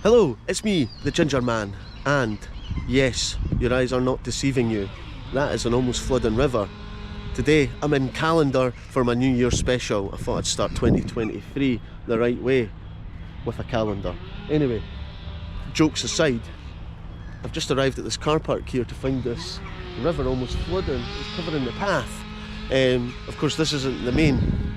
Hello, it's me, the Gingerman, and yes, your eyes are not deceiving you. That is an almost flooding river. Today, I'm in Callander for my New Year's special. I thought I'd start 2023 the right way with a calendar. Anyway, jokes aside, I've just arrived at this car park here to find this river almost flooding. It's covering the path. Of course, this isn't the main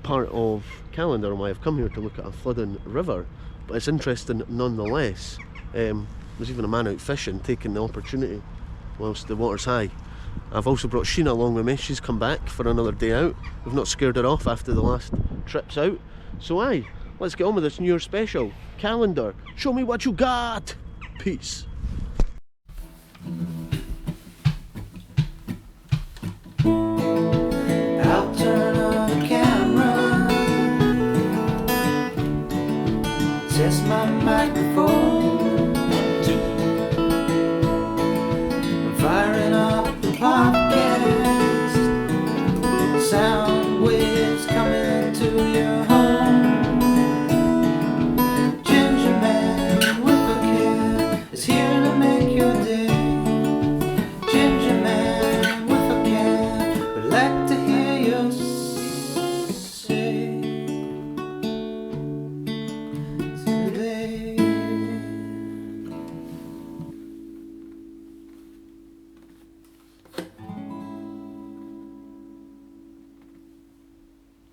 part of Callander and why I've come here to look at a flooding river, but it's interesting nonetheless. There's even a man out fishing, taking the opportunity whilst the water's high. I've also brought Sheena along with me. She's come back for another day out. We've not scared her off after the last trips out. So aye, let's get on with this New Year's special. Callander, show me what you got! Peace. I'll turn on the camera, test my microphone, I'm firing up the podcast, sound waves coming to your home. Gingerman with a can is here to make your day. Gingerman with a can would like to hear you say today.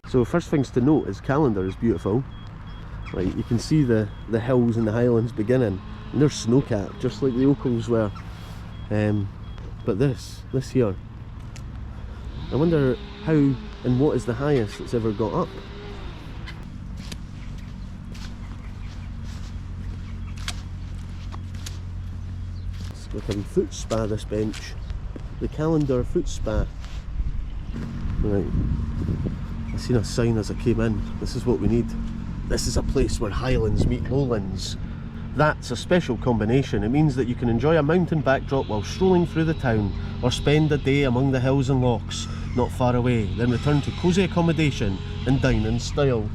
So first things to note is Callander is beautiful. Like, you can see the hills and the highlands beginning, and they're snow-capped just like the Ochils were. But this here, I wonder how and what is the highest it's ever got up. It's like a wee foot spa, this bench. The Callander foot spa. Right. I seen a sign as I came in. This is what we need. This is a place where highlands meet lowlands. That's a special combination. It means that you can enjoy a mountain backdrop while strolling through the town, or spend a day among the hills and lochs not far away, then return to cosy accommodation and dine in style.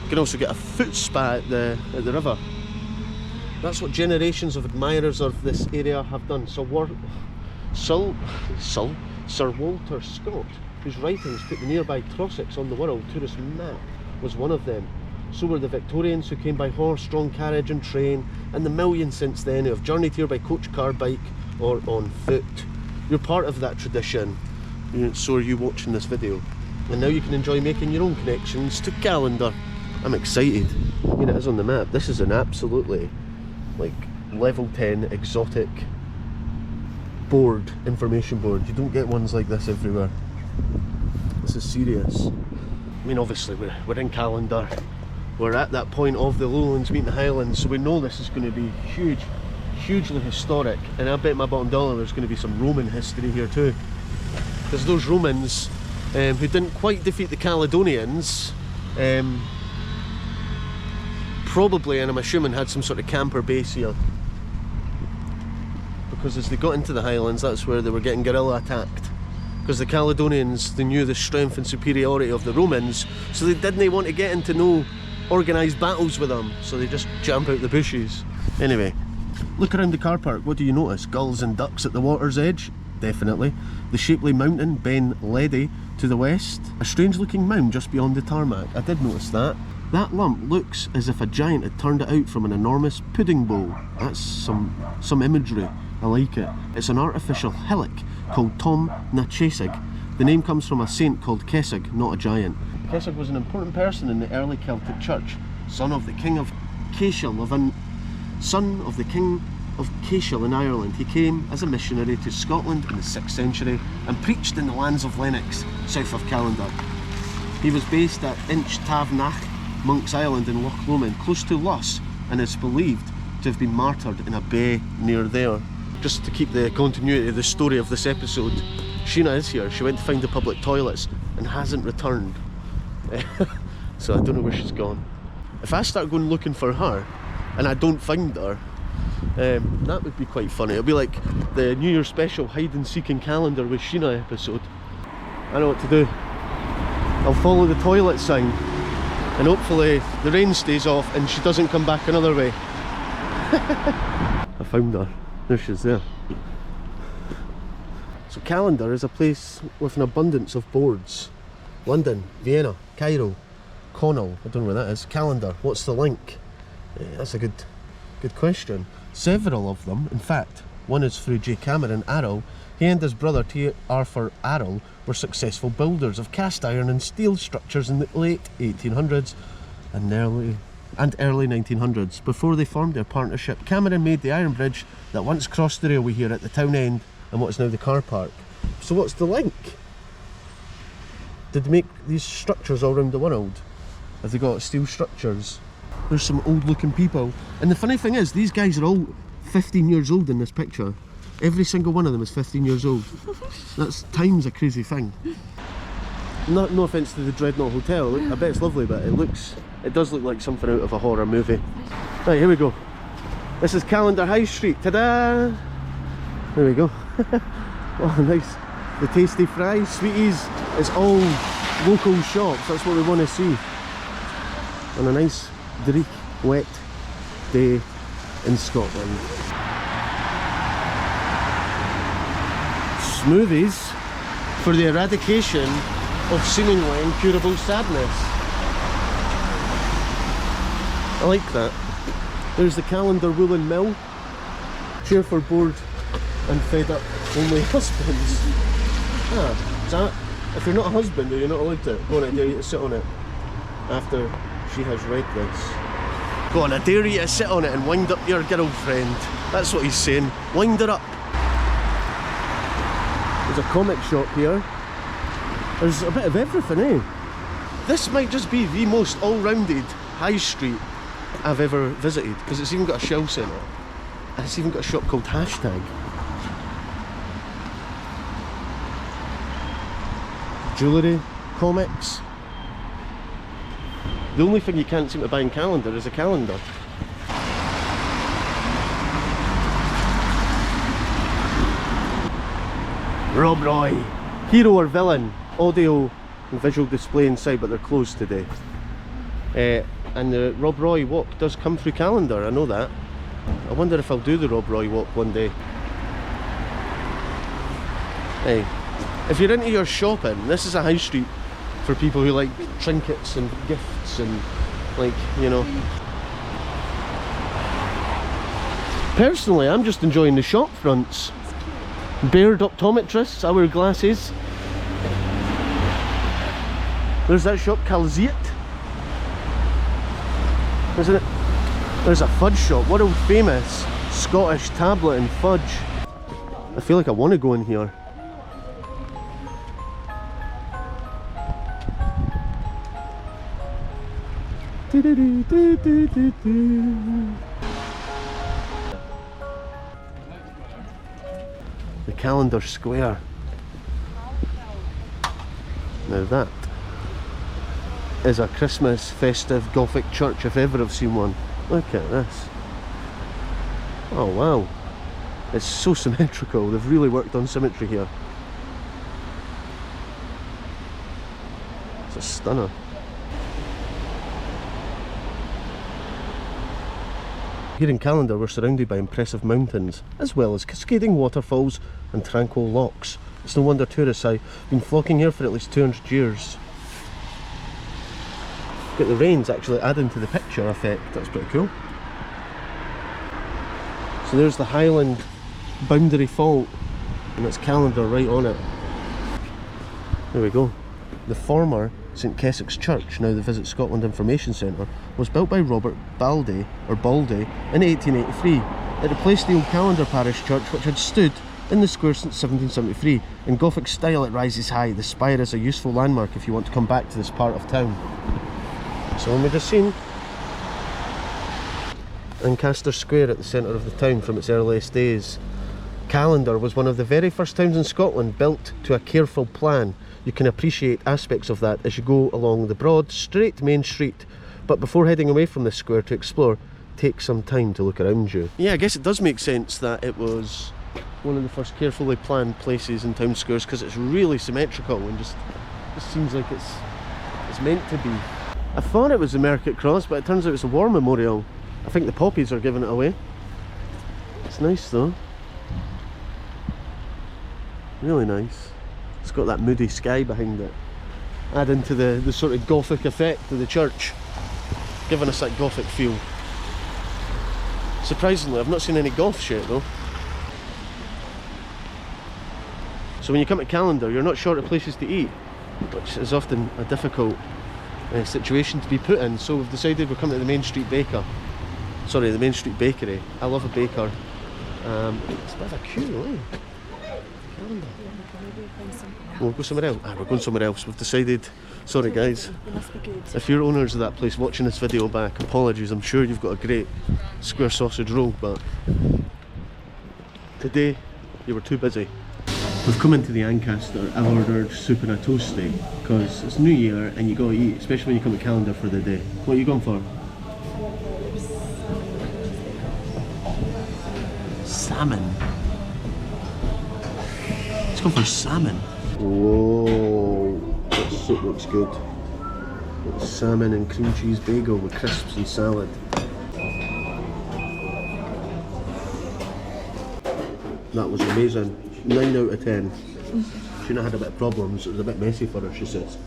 You can also get a foot spa at the river. That's what generations of admirers of this area have done. Sir Walter Scott, whose writings put the nearby Trossachs on the world tourist map, was one of them. So were the Victorians who came by horse, drawn carriage and train, and the millions since then who have journeyed here by coach, car, bike or on foot. You're part of that tradition, so are you watching this video. And now you can enjoy making your own connections to Callander. I'm excited. Here it is on the map. This is an absolutely like level 10 exotic board, information board. You don't get ones like this everywhere. This is serious. I mean, obviously we're in Callander. We're at that point of the lowlands meeting the highlands, so we know this is going to be huge, hugely historic, and I bet my bottom dollar there's going to be some Roman history here too. Because those Romans who didn't quite defeat the Caledonians probably, and I'm assuming, had some sort of camper base here. Because as they got into the highlands, that's where they were getting guerrilla attacked. Because the Caledonians, they knew the strength and superiority of the Romans, so they didn't want to get into no organised battles with them, so they just jump out the bushes. Anyway, look around the car park. What do you notice? Gulls and ducks at the water's edge? Definitely. The shapely mountain, Ben Ledi, to the west. A strange looking mound just beyond the tarmac. I did notice that. That lump looks as if a giant had turned it out from an enormous pudding bowl. That's some imagery. I like it. It's an artificial hillock called Tom na Chéisig. The name comes from a saint called Céisig, not a giant. Céisig was an important person in the early Celtic church, son of the king of Cashel in Ireland. He came as a missionary to Scotland in the 6th century and preached in the lands of Lennox, south of Callander. He was based at Inch Tavnach, Monk's Island in Loch Lomond, close to Luss, and is believed to have been martyred in a bay near there. Just to keep the continuity of the story of this episode, Sheena is here. She went to find the public toilets and hasn't returned. So I don't know where she's gone. If I start going looking for her and I don't find her, that would be quite funny. It'll be like the New Year's special hide and seek in Callander with Sheena episode. I know what to do. I'll follow the toilet sign And hopefully the rain stays off and she doesn't come back another way. I found her. There she is there. So Callander is a place with an abundance of boards. London, Vienna, Cairo, Connell, I don't know where that is. Callander, what's the link? That's a good question. Several of them, in fact, one is through J. Cameron Arroll. He and his brother T. Arthur Arroll were successful builders of cast iron and steel structures in the late 1800s and early 1900s. Before they formed their partnership, Cameron made the iron bridge that once crossed the railway here at the town end and what is now the car park. So what's the link? Did they make these structures all around the world? Have they got steel structures? There's some old looking people. And the funny thing is, these guys are all 15 years old in this picture. Every single one of them is 15 years old. Time's a crazy thing. No offence to the Dreadnought Hotel, I bet it's lovely, but it does look like something out of a horror movie. Right, here we go. This is Callander High Street, ta-da! There we go. Oh, nice. The tasty fries, sweeties, it's all local shops, that's what we want to see. On a nice, dreich, wet day in Scotland. Smoothies for the eradication of seemingly incurable sadness. I like that. There's the Callander Woolen Mill. Cheer for bored and fed up only husbands. Ah, is that, if you're not a husband, you're not allowed to go on, I dare you to sit on it after she has read this. Go on, I dare you to sit on it and wind up your girlfriend. That's what he's saying. Wind her up. There's a comic shop here. There's a bit of everything, eh? This might just be the most all-rounded high street I've ever visited, because it's even got a shell centre. And it's even got a shop called Hashtag. Jewellery, comics. The only thing you can't seem to buy in Callander is a calendar. Rob Roy. Hero or villain? Audio and visual display inside, but they're closed today. And the Rob Roy walk does come through Callander, I know that. I wonder if I'll do the Rob Roy walk one day. Hey, if you're into your shopping, this is a high street for people who like trinkets and gifts and, like, you know. Personally, I'm just enjoying the shop fronts. Baird optometrists, I wear glasses. There's that shop, Calziet. Isn't it? There's a fudge shop, world famous Scottish tablet and fudge. I feel like I want to go in here. The Callander Square. Now that is a Christmas festive Gothic church if ever I've seen one. Look at this. Oh wow. It's so symmetrical. They've really worked on symmetry here. It's a stunner. Here in Callander we're surrounded by impressive mountains, as well as cascading waterfalls and tranquil lochs. It's no wonder tourists have been flocking here for at least 200 years. Got the rains actually adding to the picture effect, that's pretty cool. So there's the Highland boundary fault, and it's Callander right on it. There we go. The former St Keswick's Church, now the Visit Scotland Information Centre, was built by Robert Baldy in 1883. It replaced the old Callander parish church, which had stood in the square since 1773. In Gothic style it rises high. The spire is a useful landmark if you want to come back to this part of town. So we just seen Lancaster Square at the centre of the town from its earliest days. Callander was one of the very first towns in Scotland built to a careful plan. You can appreciate aspects of that as you go along the broad, straight main street. But before heading away from this square to explore, take some time to look around you. Yeah, I guess it does make sense that it was one of the first carefully planned places in town squares, because it's really symmetrical and just seems like it's meant to be. I thought it was the Market Cross, but it turns out it's a war memorial. I think the poppies are giving it away. It's nice though. Really nice. It's got that moody sky behind it. Adding to the sort of gothic effect of the church. Giving us that gothic feel. Surprisingly, I've not seen any goths yet though. So when you come to Callander, you're not short of places to eat, which is often a difficult situation to be put in. So we've decided we're coming to the Main Street Baker. Sorry, the Main Street Bakery. I love a baker. It's a bit of a queue, eh? Callander. We'll go somewhere else. We're going somewhere else. We've decided. Sorry guys. If you're owners of that place watching this video back, apologies. I'm sure you've got a great square sausage roll, but today you were too busy. We've come into the Ancaster. I've ordered soup and a toast steak because it's New Year and you gotta eat, especially when you come to Callander for the day. What are you going for? Salmon. Let's go for salmon. Whoa, that soup looks good. It's salmon and cream cheese bagel with crisps and salad. That was amazing. 9 out of 10. Sheena had a bit of problems. It was a bit messy for her, she says.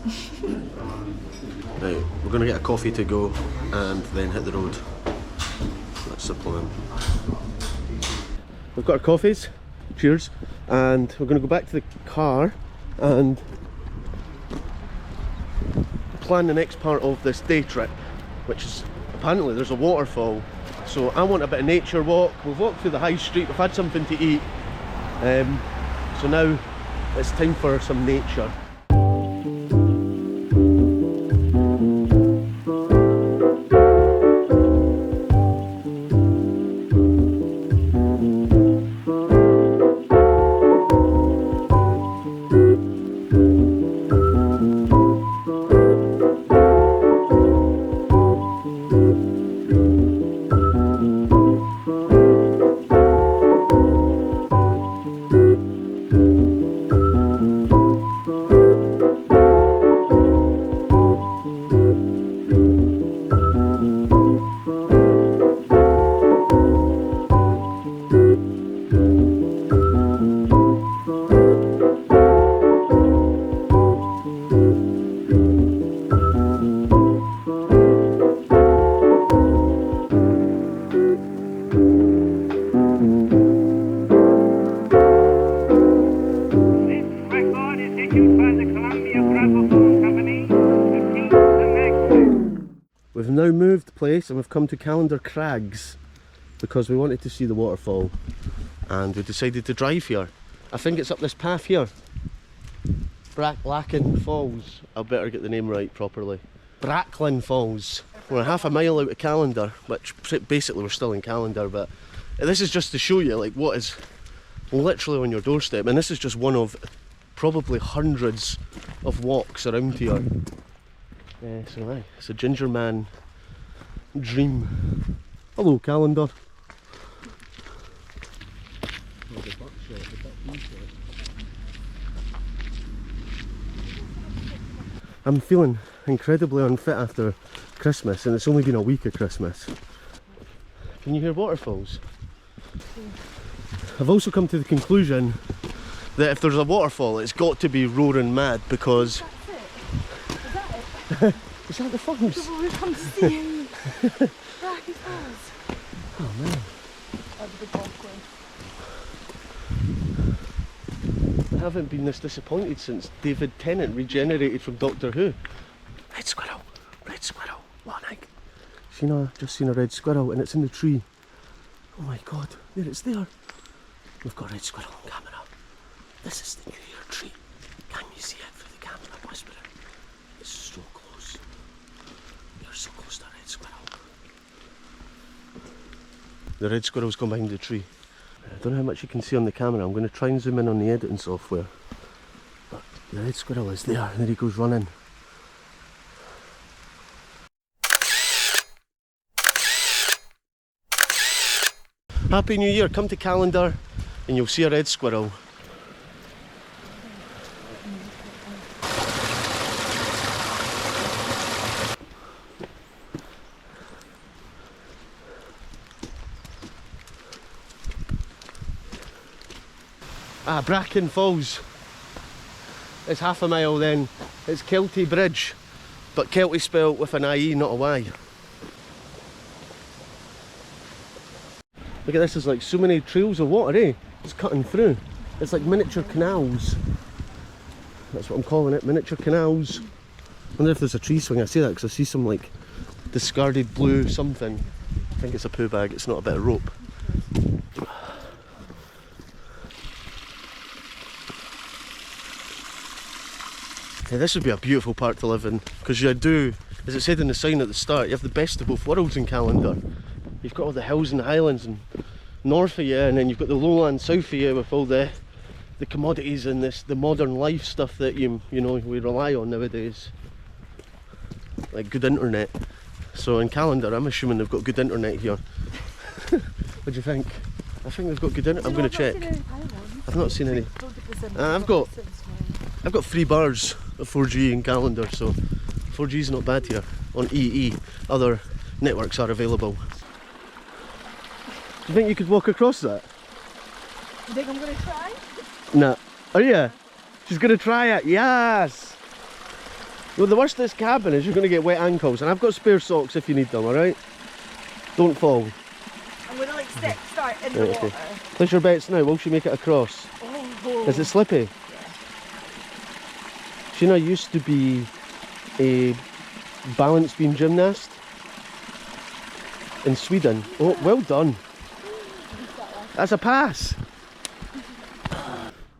Right, we're going to get a coffee to go and then hit the road. That's the plan. We've got our coffees. Cheers. And we're going to go back to the car and plan the next part of this day trip, which is apparently there's a waterfall. So I want a bit of nature walk. We've walked through the high street, we've had something to eat. So now it's time for some nature. We've now moved place and we've come to Callander Crags because we wanted to see the waterfall and we decided to drive here. I think it's up this path here. Bracklachan Falls. I better get the name right properly. Bracklin Falls. We're half a mile out of Callander, which basically we're still in Callander, but this is just to show you like what is literally on your doorstep, and this is just one of probably hundreds of walks around here. So aye, it's a Gingerman dream. Hello Callander. I'm feeling incredibly unfit after Christmas, and it's only been a week of Christmas. Can you hear waterfalls? I've also come to the conclusion that if there's a waterfall it's got to be roaring mad because... Is that the falls? We've come to see Bracklin Falls. Oh man. That's a big walkway. I haven't been this disappointed since David Tennant regenerated from Doctor Who. Red squirrel, one egg. Just seen a red squirrel and it's in the tree. Oh my god, there it's there. We've got a red squirrel on camera. This is the New Year tree. Can you see it through the camera, Whisperer? It's so close. You're so close to a red squirrel. The red squirrel's gone behind the tree. I don't know how much you can see on the camera. I'm going to try and zoom in on the editing software. But the red squirrel is there, and there he goes running. Happy New Year. Come to Callander and you'll see a red squirrel. Bracken Falls. It's half a mile then. It's Kelty Bridge, but Kelty spelled with an IE, not a Y. Look at this, there's like so many trails of water, eh? It's cutting through. It's like miniature canals. That's what I'm calling it, miniature canals. I wonder if there's a tree swing. I say that because I see some like discarded blue something. I think it's a poo bag, it's not a bit of rope. Yeah, this would be a beautiful park to live in, because you do, as it said in the sign at the start, you have the best of both worlds in Callander. You've got all the hills and highlands and north of you, and then you've got the lowland south of you with all the commodities and the modern life stuff that you know we rely on nowadays, like good internet. So in Callander, I'm assuming they've got good internet here. What do you think? I think they've got good internet. I'm going to check. I've not seen any. I've got 3 bars of 4G in Callander, so 4G is not bad here. On EE, other networks are available. Do you think you could walk across that? You think I'm going to try? Nah. Are you? She's going to try it, yes! Well, the worst of this cabin is you're going to get wet ankles, and I've got spare socks if you need them, alright? Don't fall. I'm going to like start in the water. Place your bets now, will she make it across? Oh. Is it slippy? Yeah. Sheena used to be a balance beam gymnast in Sweden. Oh, well done. That's a pass.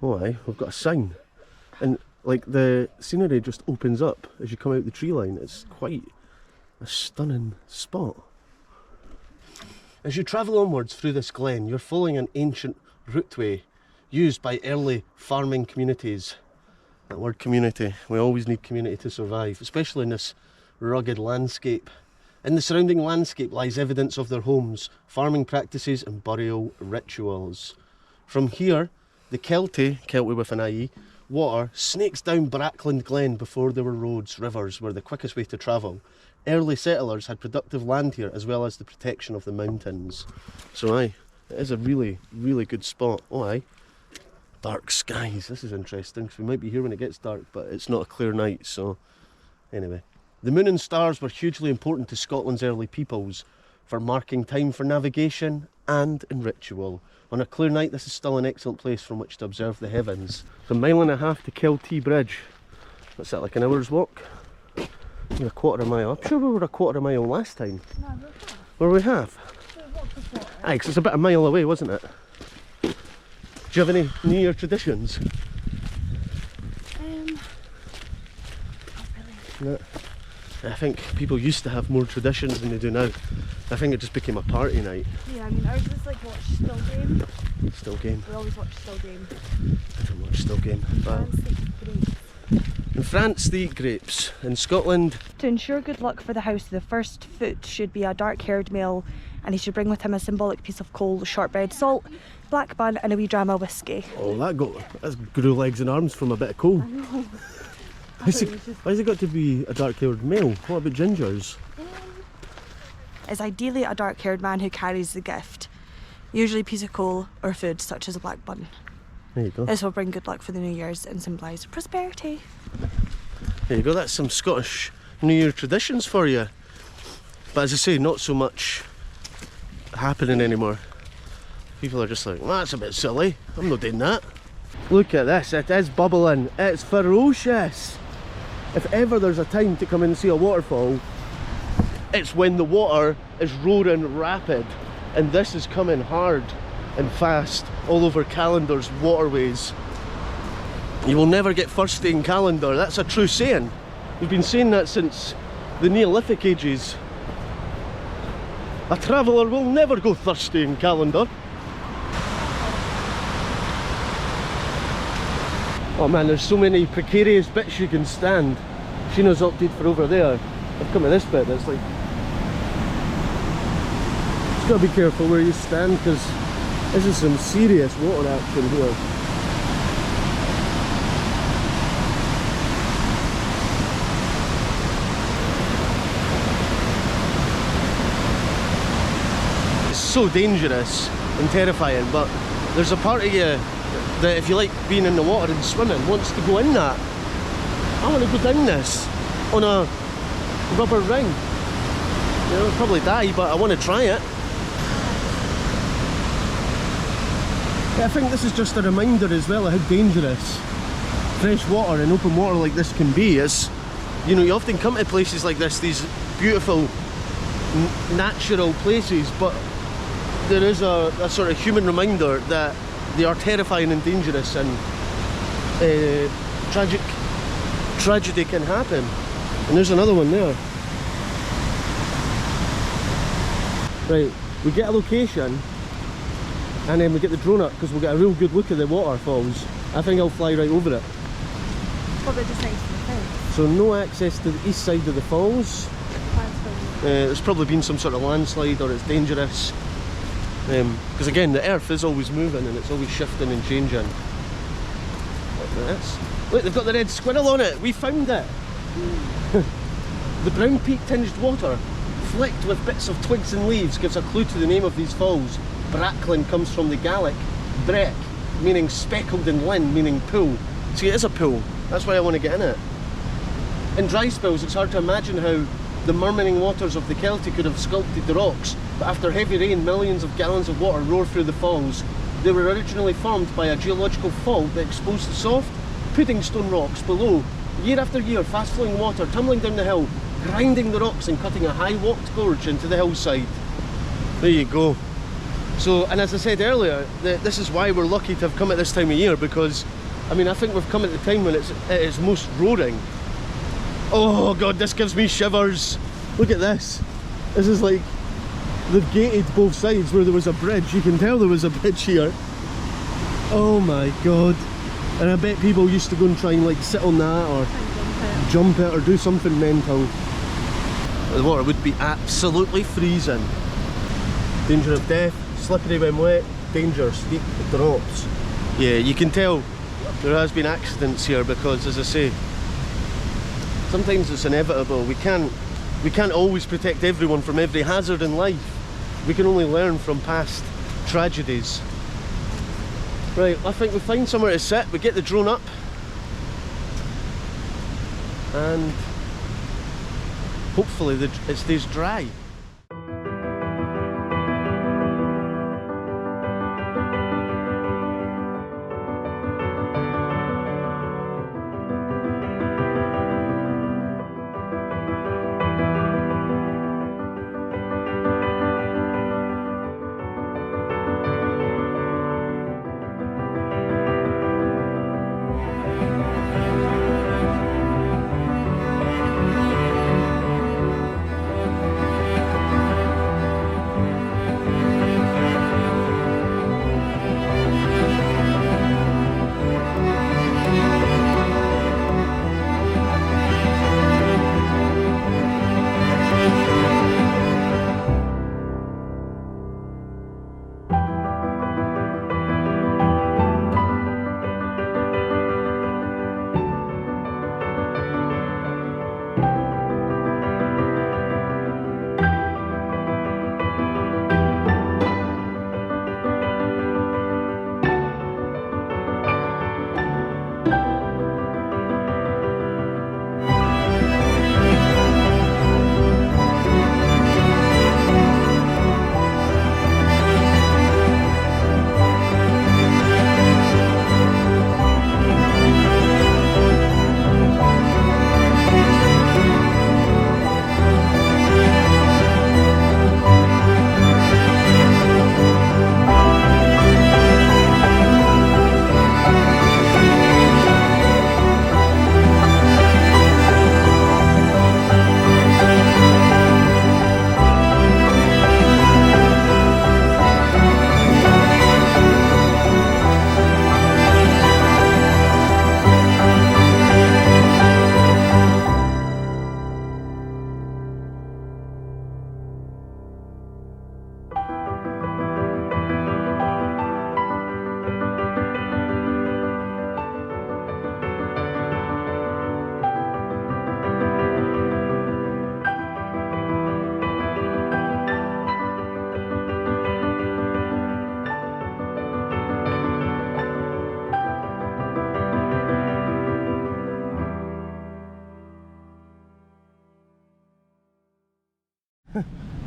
Oh aye, we've got a sign. And like the scenery just opens up as you come out the tree line. It's quite a stunning spot. As you travel onwards through this glen, you're following an ancient routeway used by early farming communities. That word community, we always need community to survive, especially in this rugged landscape. In the surrounding landscape lies evidence of their homes, farming practices and burial rituals. From here, the Kelty with an IE, water snakes down Brackland Glen. Before there were roads, rivers were the quickest way to travel. Early settlers had productive land here as well as the protection of the mountains. So aye, it is a really, really good spot. Oh aye. Dark skies, this is interesting because we might be here when it gets dark, but it's not a clear night, so anyway. The moon and stars were hugely important to Scotland's early peoples for marking time for navigation and in ritual. On a clear night, this is still an excellent place from which to observe the heavens. It's 1.5 miles to Kelty Bridge. What's that, like an hour's walk? We're a quarter of a mile. I'm sure we were a quarter of a mile last time. No, we're half. Were we half? Aye, because it's about a mile away, wasn't it? Do you have any New Year traditions? Not really. No. I think people used to have more traditions than they do now. I think it just became a party night. Yeah, I mean, ours was like watch Still Game. Still Game. We always watch Still Game. I don't watch Still Game. But in France they eat grapes. In Scotland... To ensure good luck for the house, the first foot should be a dark-haired male, and he should bring with him a symbolic piece of coal, shortbread, salt, black bun and a wee dram of whiskey. Oh, that's grew legs and arms from a bit of coal. I know. Why has it got to be a dark-haired male? What about gingers? Is ideally a dark-haired man who carries the gift, usually a piece of coal or food such as a black bun. There you go. This will bring good luck for the New Year's and symbolise prosperity. There you go, that's some Scottish New Year traditions for you. But as I say, not so much happening anymore. People are just like, well, that's a bit silly, I'm not doing that. Look at this, it is bubbling, it's ferocious. If ever there's a time to come and see a waterfall, it's when the water is roaring rapid, and this is coming hard and fast all over Callander's waterways. You will never get thirsty in Callander, that's a true saying. We've been saying that since the Neolithic ages. A traveller will never go thirsty in Callander. Oh man, there's so many precarious bits you can stand. Sheena's opted for over there. I've come to this bit that's like... Just gotta be careful where you stand because this is some serious water action here. It's so dangerous and terrifying, but there's a part of you that if you like being in the water and swimming, wants to go in that. I want to go down this on a rubber ring. You know, I'll probably die, but I want to try it. Yeah, I think this is just a reminder as well of how dangerous fresh water and open water like this can be. Is, you know, you often come to places like this, these beautiful natural places, but there is a sort of human reminder that they are terrifying and dangerous, and tragedy can happen. And there's another one there. Right, we get a location and then we get the drone up because we'll get a real good look at the waterfalls. I think I'll fly right over it. Probably just next to the fence. So no access to the east side of the falls. There's probably been some sort of landslide, or it's dangerous. Because again, the earth is always moving and it's always shifting and changing. Like this. Look, they've got the red squirrel on it. We found it. The brown peat tinged water, flecked with bits of twigs and leaves, gives a clue to the name of these falls. Bracklin comes from the Gaelic breck, meaning speckled, and lin, meaning pool. See, it is a pool. That's why I want to get in it. In dry spells, it's hard to imagine how the murmuring waters of the Kelty could have sculpted the rocks, but after heavy rain, millions of gallons of water roar through the falls. They were originally formed by a geological fault that exposed the soft, pudding stone rocks below. Year after year, fast-flowing water tumbling down the hill, grinding the rocks and cutting a high-walked gorge into the hillside. There you go. So, and as I said earlier, this is why we're lucky to have come at this time of year, because, I mean, I think we've come at the time when it's at its most roaring. Oh god, this gives me shivers. Look at this. This is like, they've gated both sides where there was a bridge. You can tell there was a bridge here. Oh my god. And I bet people used to go and try and like sit on that or jump it or do something mental. The water would be absolutely freezing. Danger of death, slippery when wet, danger, steep drops. Yeah, you can tell there has been accidents here because, as I say, sometimes it's inevitable. We can't always protect everyone from every hazard in life. We can only learn from past tragedies. Right, I think we find somewhere to sit, we get the drone up, and hopefully it stays dry.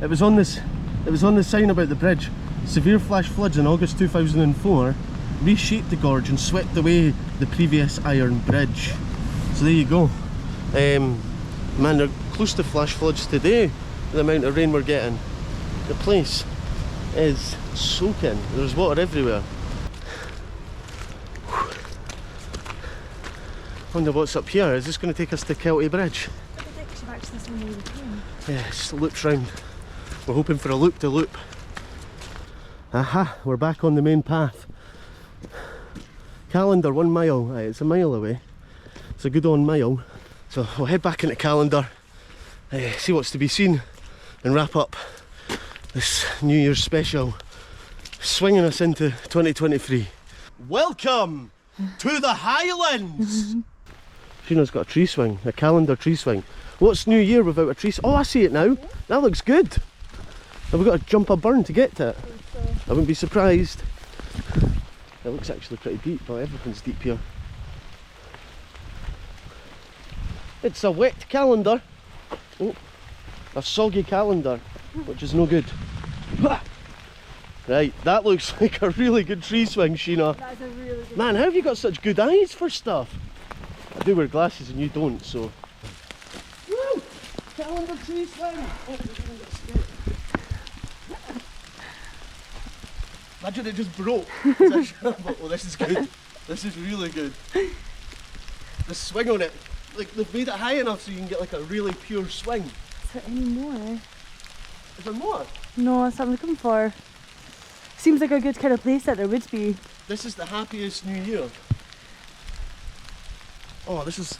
It was on this. It was on the sign about the bridge. Severe flash floods in August 2004 reshaped the gorge and swept away the previous iron bridge. So there you go. Man, they're close to flash floods today. The amount of rain we're getting. The place is soaking. There's water everywhere. Wonder what's up here. Is this going to take us to Kelty Bridge? I think we've actually seen the way we came. Yeah, it just loops round. We're hoping for a loop to loop. Aha, we're back on the main path. Callander, 1 mile. Right, it's a mile away. It's a good on mile. So we'll head back into Callander, see what's to be seen, and wrap up this New Year's special, swinging us into 2023. Welcome to the Highlands! Sheena's got a tree swing, a Callander tree swing. What's New Year without a tree swing? Oh, I see it now. That looks good. Have we got to jump a burn to get to it? I wouldn't be surprised. It looks actually pretty deep, but everything's deep here. It's a wet Callander. Oh, a soggy Callander, which is no good. Right, that looks like a really good tree swing, Sheena. That is a really good Man, how have you got such good eyes for stuff? I do wear glasses and you don't, so. Woo! Callander tree swing! Oh, imagine it just broke. Oh, this is good. This is really good. The swing on it. Like, they've made it high enough so you can get like a really pure swing. Is there any more? Is there more? No, that's what I'm looking for. Seems like a good kind of place that there would be. This is the happiest New Year. Oh, this is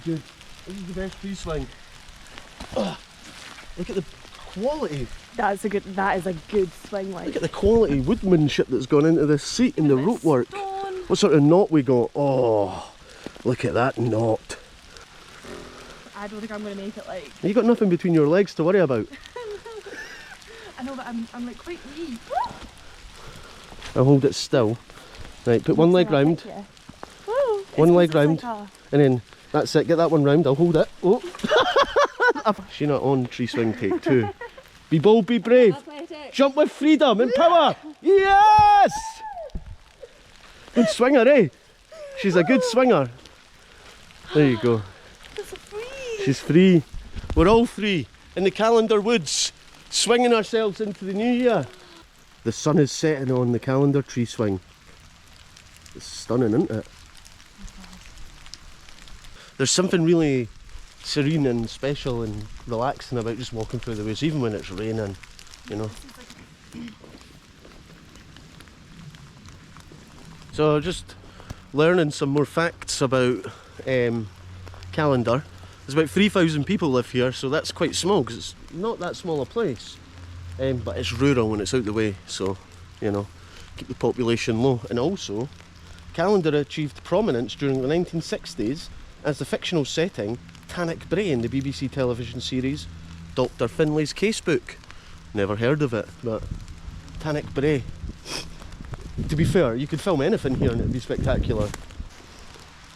good. This is the best tree swing. Ugh. Look at the quality. That is a good swing, like. Look at the quality woodmanship that's gone into this seat and the rope work. Stone. What sort of knot we got? Oh, look at that knot. I don't think I'm going to make it, like. You got nothing between your legs to worry about. I know, but I'm like quite weak. I'll hold it still. Right, put one leg round, one leg round, and then that's it. Get that one round. I'll hold it. Oh, she's not on tree swing take 2. Be bold, be brave. Jump with freedom and power. Yes. Good swinger, eh? She's a good swinger. There you go. She's free. We're all free in the Callander woods, swinging ourselves into the new year. The sun is setting on the Callander tree swing. It's stunning, isn't it? There's something really serene and special and relaxing about just walking through the woods, even when it's raining, you know. So just learning some more facts about Callander. There's about 3,000 people live here, so that's quite small because it's not that small a place. But it's rural when it's out the way, so, you know, keep the population low. And also, Callander achieved prominence during the 1960s as the fictional setting Tannock Brae in the BBC television series Dr. Finlay's Casebook. Never heard of it, but Tannock Brae. To be fair, you could film anything here and it'd be spectacular.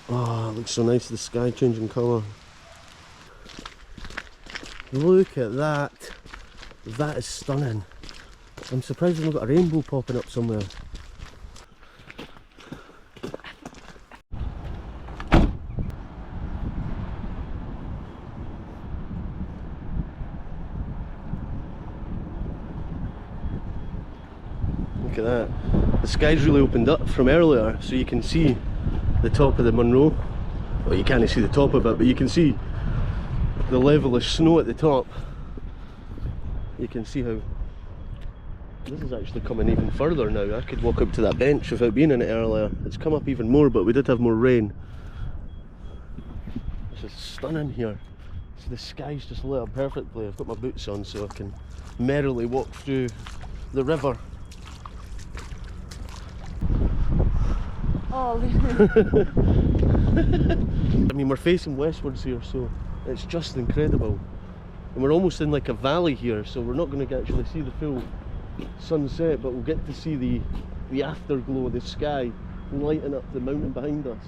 Oh, it looks so nice, the sky changing colour. Look at that. That is stunning. I'm surprised we've not got a rainbow popping up somewhere. Look at that. The sky's really opened up from earlier, so you can see the top of the Munro. Well, you can't see the top of it, but you can see the level of snow at the top. You can see how this is actually coming even further now. I could walk up to that bench without being in it earlier. It's come up even more, but we did have more rain. This is stunning here. So the sky's just lit up perfectly. I've got my boots on so I can merrily walk through the river. Oh, I mean, we're facing westwards here, so it's just incredible. And we're almost in like a valley here, so we're not going to actually see the full sunset, but we'll get to see the afterglow of the sky lighting up the mountain behind us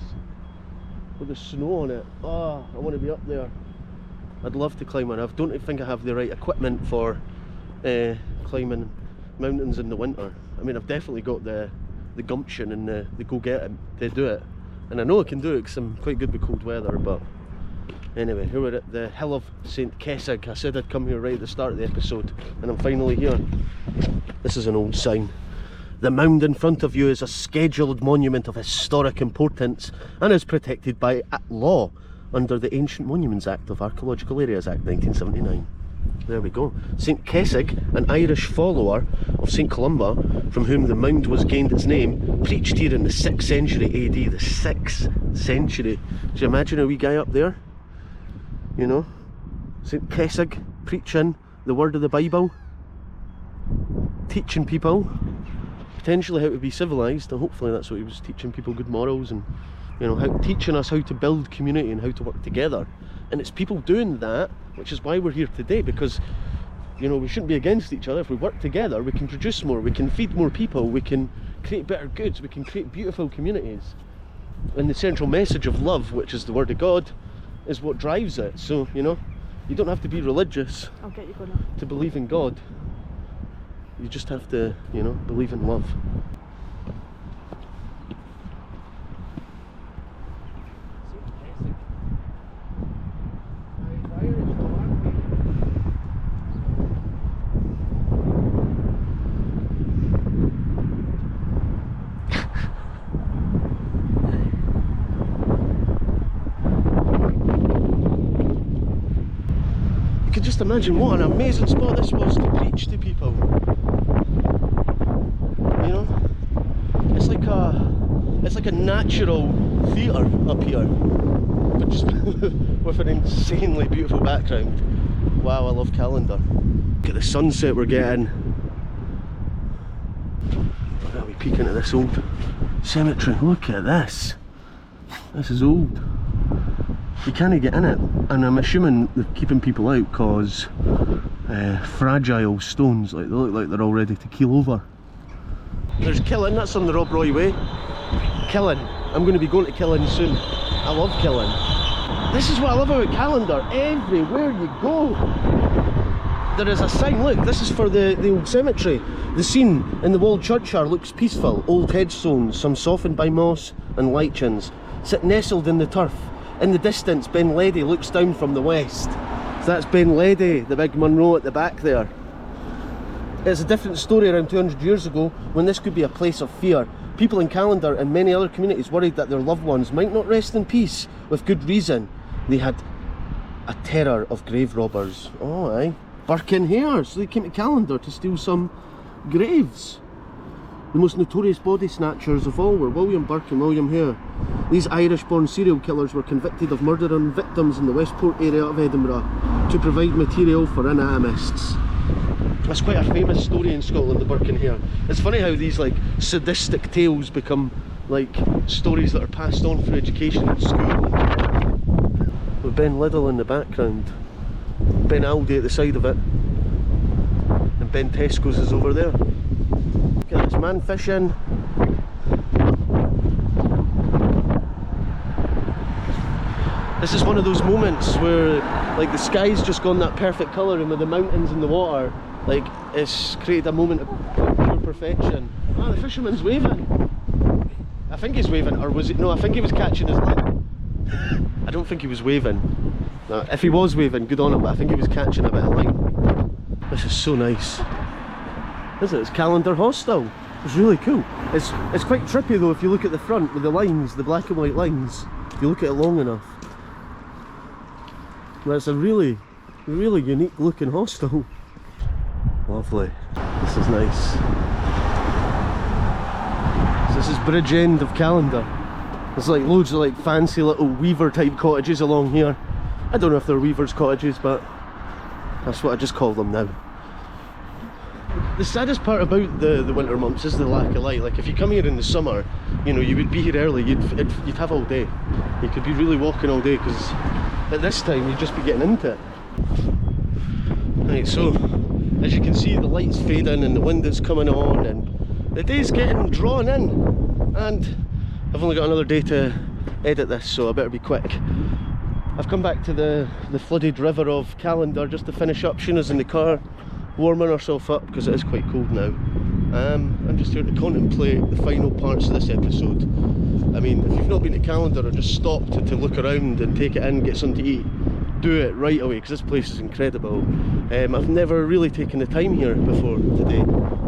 with the snow on it. Oh, I want to be up there. I'd love to climb one. I don't think I have the right equipment for climbing mountains in the winter. I mean, I've definitely got the gumption and the go-get to do it. And I know I can do it because I'm quite good with cold weather, but anyway, here we're at the Hill of St. Cassig. I said I'd come here right at the start of the episode, and I'm finally here. This is an old sign. The mound in front of you is a scheduled monument of historic importance and is protected by law under the Ancient Monuments Act of Archaeological Areas Act 1979. There we go. St. Cassig, an Irish follower of St. Columba, from whom the mound was gained its name, preached here in the 6th century AD. The 6th century. Do you imagine a wee guy up there? You know? St. Cassig, preaching the word of the Bible, teaching people potentially how to be civilised, and hopefully that's what he was teaching people, good morals, and you know, teaching us how to build community and how to work together. And it's people doing that, which is why we're here today, because you know, we shouldn't be against each other. If we work together, we can produce more, we can feed more people, we can create better goods, we can create beautiful communities. And the central message of love, which is the word of God, is what drives it. So, you know, you don't have to be religious to believe in God. You just have to, you know, believe in love. Just imagine what an amazing spot this was to preach to people. You know, it's like a natural theatre up here, but just with an insanely beautiful background. Wow, I love Callander. Look at the sunset we're getting. Look at me peeking at this old cemetery. Look at this. This is old. You can't get in it, and I'm assuming they're keeping people out because fragile stones, like they look like they're all ready to keel over. There's Killen, that's on the Rob Roy Way. Killen, I'm going to be going to Killen soon. I love Killen. This is what I love about Callander. Everywhere you go, there is a sign. Look, this is for the old cemetery. The scene in the walled churchyard looks peaceful. Old headstones, some softened by moss and lichens, sit nestled in the turf. In the distance, Ben Ledy looks down from the west. So that's Ben Ledy, the big Munro at the back there. It's a different story around 200 years ago, when this could be a place of fear. People in Callander and many other communities worried that their loved ones might not rest in peace, with good reason. They had a terror of grave robbers. Oh aye. Burke and Hare, so they came to Callander to steal some graves. The most notorious body snatchers of all were William Burke and William Hare. These Irish-born serial killers were convicted of murdering victims in the Westport area of Edinburgh to provide material for anatomists. That's quite a famous story in Scotland, the Burke and Hare. It's funny how these like sadistic tales become like stories that are passed on for education at school. With Ben Liddell in the background, Ben Aldi at the side of it, and Ben Tesco's is over there. Look at this man fishing. This is one of those moments where like the sky's just gone that perfect colour, and with the mountains and the water, like it's created a moment of pure perfection. Ah, the fisherman's waving. I think he's waving, or was it? No, I think he was catching his line. I don't think he was waving. No, if he was waving, good on him, but I think he was catching a bit of line. This is so nice. Isn't it? It's Callander Hostel. It's really cool. It's quite trippy though if you look at the front with the lines, the black and white lines. If you look at it long enough. That's a really, really unique looking hostel. Lovely. This is nice. So this is Bridge End of Callander. There's like loads of like fancy little weaver type cottages along here. I don't know if they're weavers' cottages, but that's what I just call them now. The saddest part about the winter months is the lack of light. Like if you come here in the summer, you know, you would be here early, you'd have all day. You could be really walking all day, because at this time you'd just be getting into it. Right, so as you can see, the light's fading and the wind is coming on and the day's getting drawn in, and I've only got another day to edit this, so I better be quick. I've come back to the flooded river of Callander just to finish up. Sheena's in the car, warming herself up because it is quite cold now. I'm just here to contemplate the final parts of this episode. I mean, if you've not been to Callander or just stopped to look around and take it in, get something to eat, do it right away because this place is incredible. I've never really taken the time here before today.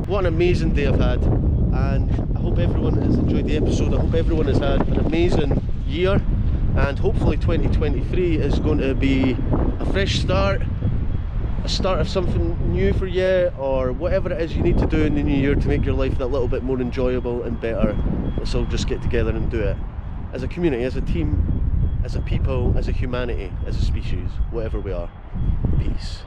What an amazing day I've had, and I hope everyone has enjoyed the episode. I hope everyone has had an amazing year, and hopefully 2023 is going to be a fresh start, a start of something new for you, or whatever it is you need to do in the new year to make your life that little bit more enjoyable and better. Let's all just get together and do it as a community, as a team, as a people, as a humanity, as a species, whatever we are. Peace.